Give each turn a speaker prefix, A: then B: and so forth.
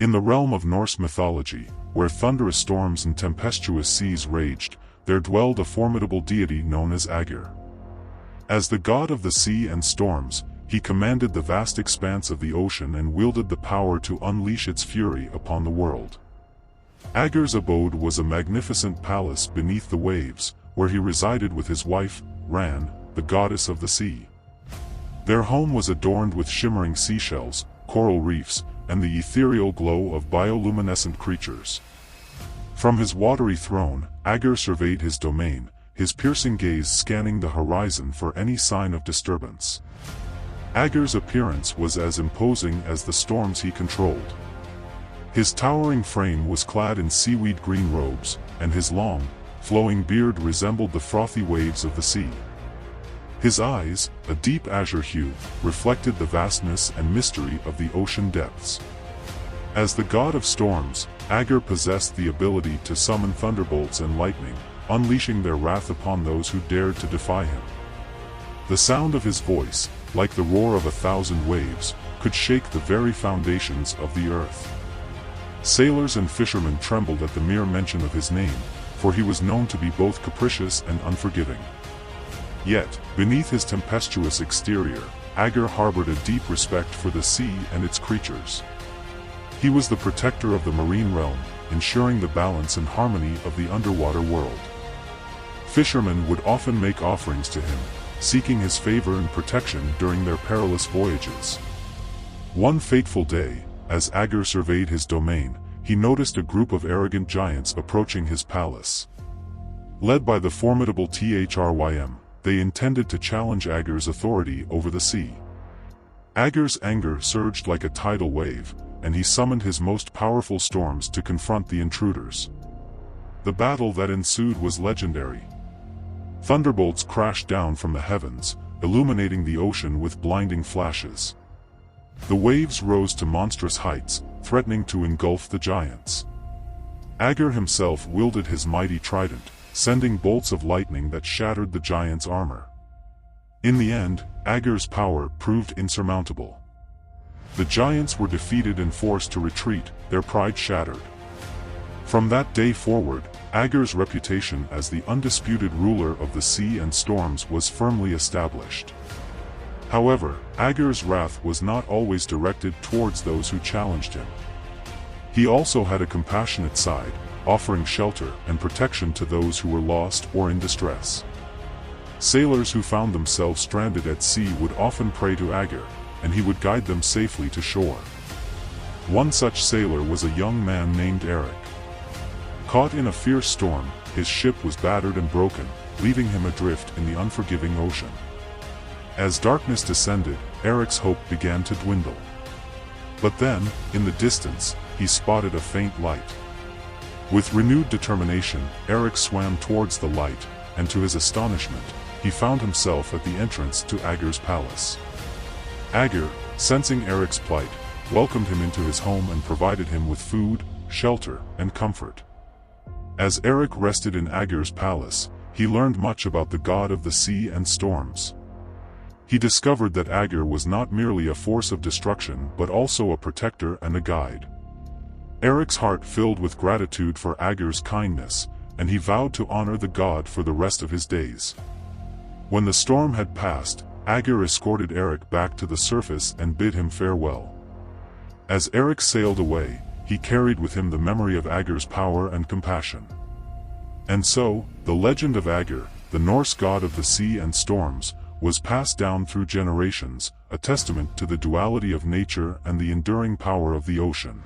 A: In the realm of Norse mythology, where thunderous storms and tempestuous seas raged, there dwelled a formidable deity known as Aegir. As the god of the sea and storms, he commanded the vast expanse of the ocean and wielded the power to unleash its fury upon the world. Aegir's abode was a magnificent palace beneath the waves, where he resided with his wife, Ran, the goddess of the sea. Their home was adorned with shimmering seashells, coral reefs, and the ethereal glow of bioluminescent creatures. From his watery throne, Aegir surveyed his domain, his piercing gaze scanning the horizon for any sign of disturbance. Aegir's appearance was as imposing as the storms he controlled. His towering frame was clad in seaweed-green robes, and his long, flowing beard resembled the frothy waves of the sea. His eyes, a deep azure hue, reflected the vastness and mystery of the ocean depths. As the god of storms, Aegir possessed the ability to summon thunderbolts and lightning, unleashing their wrath upon those who dared to defy him. The sound of his voice, like the roar of 1,000 waves, could shake the very foundations of the earth. Sailors and fishermen trembled at the mere mention of his name, for he was known to be both capricious and unforgiving. Yet, beneath his tempestuous exterior, Aegir harbored a deep respect for the sea and its creatures. He was the protector of the marine realm, ensuring the balance and harmony of the underwater world. Fishermen would often make offerings to him, seeking his favor and protection during their perilous voyages. One fateful day, as Aegir surveyed his domain, he noticed a group of arrogant giants approaching his palace. Led by the formidable Thrym, they intended to challenge Aegir's authority over the sea. Aegir's anger surged like a tidal wave, and he summoned his most powerful storms to confront the intruders. The battle that ensued was legendary. Thunderbolts crashed down from the heavens, illuminating the ocean with blinding flashes. The waves rose to monstrous heights, threatening to engulf the giants. Aegir himself wielded his mighty trident, sending bolts of lightning that shattered the giants' armor. In the end, Aegir's power proved insurmountable. The giants were defeated and forced to retreat, their pride shattered. From that day forward, Aegir's reputation as the undisputed ruler of the sea and storms was firmly established. However, Aegir's wrath was not always directed towards those who challenged him. He also had a compassionate side, offering shelter and protection to those who were lost or in distress. Sailors who found themselves stranded at sea would often pray to Aegir, and he would guide them safely to shore. One such sailor was a young man named Eric. Caught in a fierce storm, his ship was battered and broken, leaving him adrift in the unforgiving ocean. As darkness descended, Eric's hope began to dwindle. But then, in the distance, he spotted a faint light. With renewed determination, Eric swam towards the light, and to his astonishment, he found himself at the entrance to Aegir's palace. Aegir, sensing Eric's plight, welcomed him into his home and provided him with food, shelter, and comfort. As Eric rested in Aegir's palace, he learned much about the god of the sea and storms. He discovered that Aegir was not merely a force of destruction but also a protector and a guide. Eric's heart filled with gratitude for Aegir's kindness, and he vowed to honor the god for the rest of his days. When the storm had passed, Aegir escorted Eric back to the surface and bid him farewell. As Eric sailed away, he carried with him the memory of Aegir's power and compassion. And so, the legend of Aegir, the Norse god of the sea and storms, was passed down through generations, a testament to the duality of nature and the enduring power of the ocean.